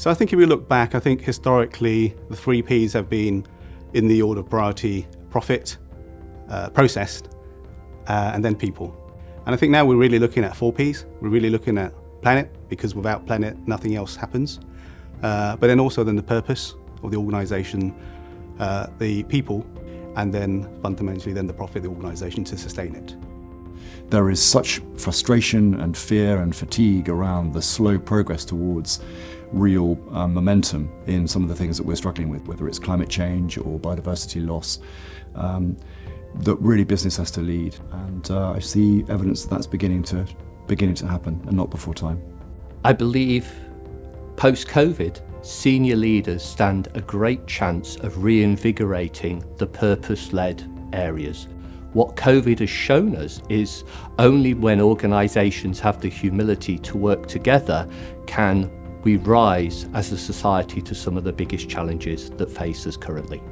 So I think if we look back, I think historically the 3 Ps have been in the order of priority: profit, processed, and then people. And I think now we're really looking at 4 Ps. We're really looking at planet, because without planet, nothing else happens. But then also then the purpose of the organisation, the people, and then fundamentally then the profit of the organisation to sustain it. There is such frustration and fear and fatigue around the slow progress towards real momentum in some of the things that we're struggling with, whether it's climate change or biodiversity loss, that really business has to lead. And I see evidence that that's beginning to happen, and not before time. I believe post-COVID, senior leaders stand a great chance of reinvigorating the purpose-led areas. What COVID has shown us is only when organisations have the humility to work together can we rise as a society to some of the biggest challenges that face us currently.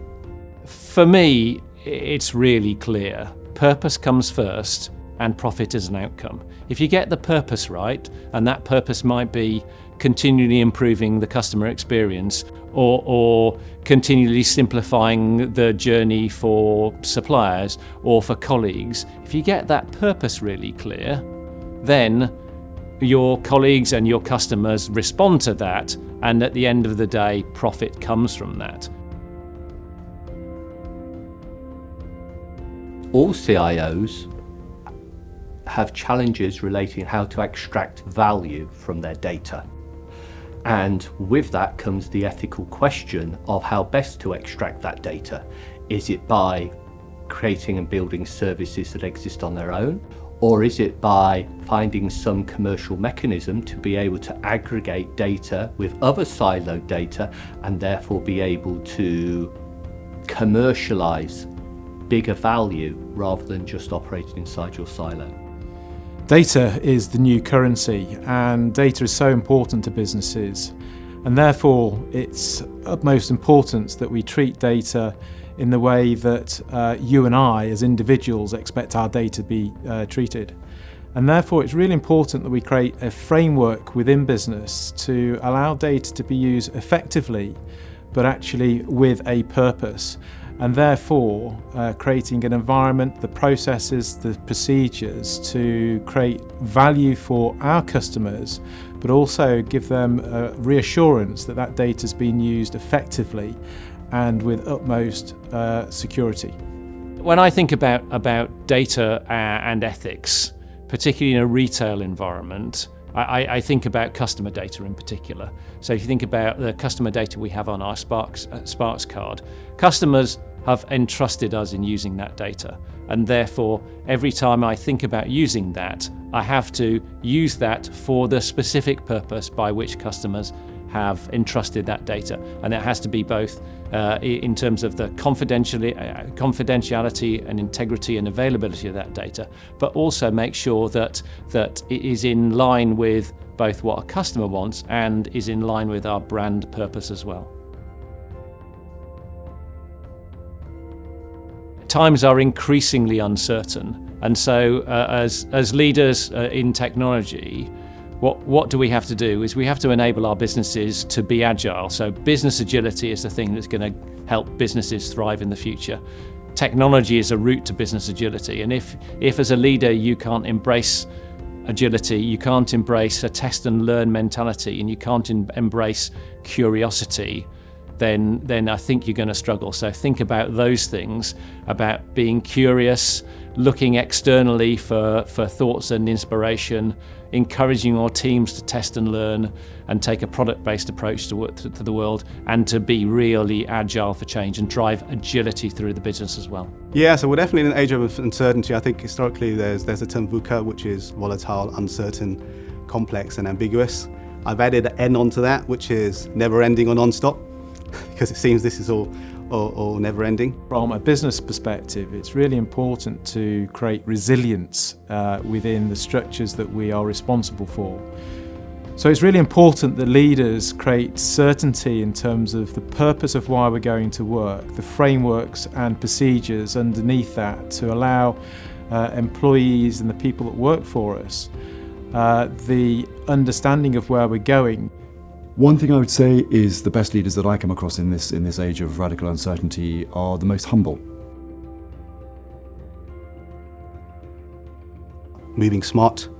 For me, it's really clear. Purpose comes first and profit is an outcome. If you get the purpose right, and that purpose might be continually improving the customer experience or continually simplifying the journey for suppliers or for colleagues, if you get that purpose really clear, then your colleagues and your customers respond to that, and at the end of the day, profit comes from that. All CIOs have challenges relating how to extract value from their data. And with that comes the ethical question of how best to extract that data. Is it by creating and building services that exist on their own? Or is it by finding some commercial mechanism to be able to aggregate data with other siloed data and therefore be able to commercialize bigger value rather than just operating inside your silo? Data is the new currency, and data is so important to businesses, and therefore it's of utmost importance that we treat data in the way that you and I as individuals expect our data to be treated. And therefore it's really important that we create a framework within business to allow data to be used effectively, but actually with a purpose. And therefore creating an environment, the processes, the procedures to create value for our customers, but also give them reassurance that that data is being used effectively and with utmost security. When I think about data and ethics, particularly in a retail environment, I think about customer data in particular. So if you think about the customer data we have on our Sparks card, customers have entrusted us in using that data, and therefore every time I think about using that, I have to use that for the specific purpose by which customers have entrusted that data, and it has to be both in terms of the confidentiality and integrity and availability of that data, but also make sure that it is in line with both what a customer wants and is in line with our brand purpose as well. Times are increasingly uncertain, and so as leaders in technology, what do we have to do is we have to enable our businesses to be agile. So business agility is the thing that's going to help businesses thrive in the future. Technology is a route to business agility, and if as a leader you can't embrace agility, you can't embrace a test and learn mentality, and you can't embrace curiosity, then I think you're going to struggle. So think about those things, about being curious, looking externally for thoughts and inspiration, encouraging our teams to test and learn and take a product-based approach to the world, and to be really agile for change and drive agility through the business as well. Yeah, so we're definitely in an age of uncertainty. I think historically there's a term VUCA, which is volatile, uncertain, complex and ambiguous. I've added an N onto that, which is never ending or non-stop, because it seems this is all never ending. From a business perspective, it's really important to create resilience within the structures that we are responsible for. So it's really important that leaders create certainty in terms of the purpose of why we're going to work, the frameworks and procedures underneath that to allow employees and the people that work for us the understanding of where we're going. One thing I would say is the best leaders that I come across in this age of radical uncertainty are the most humble. Moving smart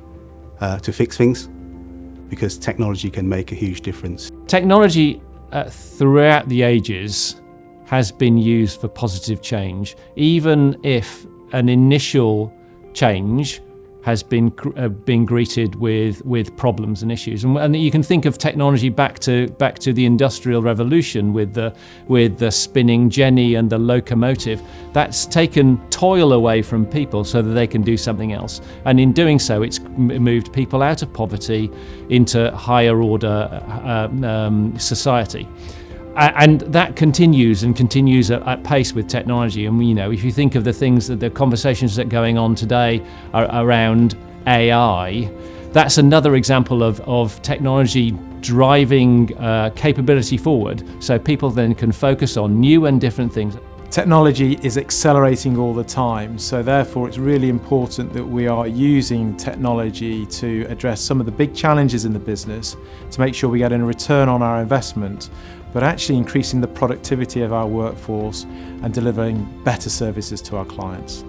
to fix things, because technology can make a huge difference. Technology throughout the ages has been used for positive change, even if an initial change has been greeted with problems and issues. And you can think of technology back to the Industrial Revolution with the spinning jenny and the locomotive. That's taken toil away from people so that they can do something else. And in doing so, it's moved people out of poverty into higher order society. And that continues at pace with technology. And if you think of the conversations that are going on today around AI, that's another example of technology driving capability forward, so people then can focus on new and different things. Technology is accelerating all the time, so therefore it's really important that we are using technology to address some of the big challenges in the business, to make sure we get a return on our investment, but actually increasing the productivity of our workforce and delivering better services to our clients.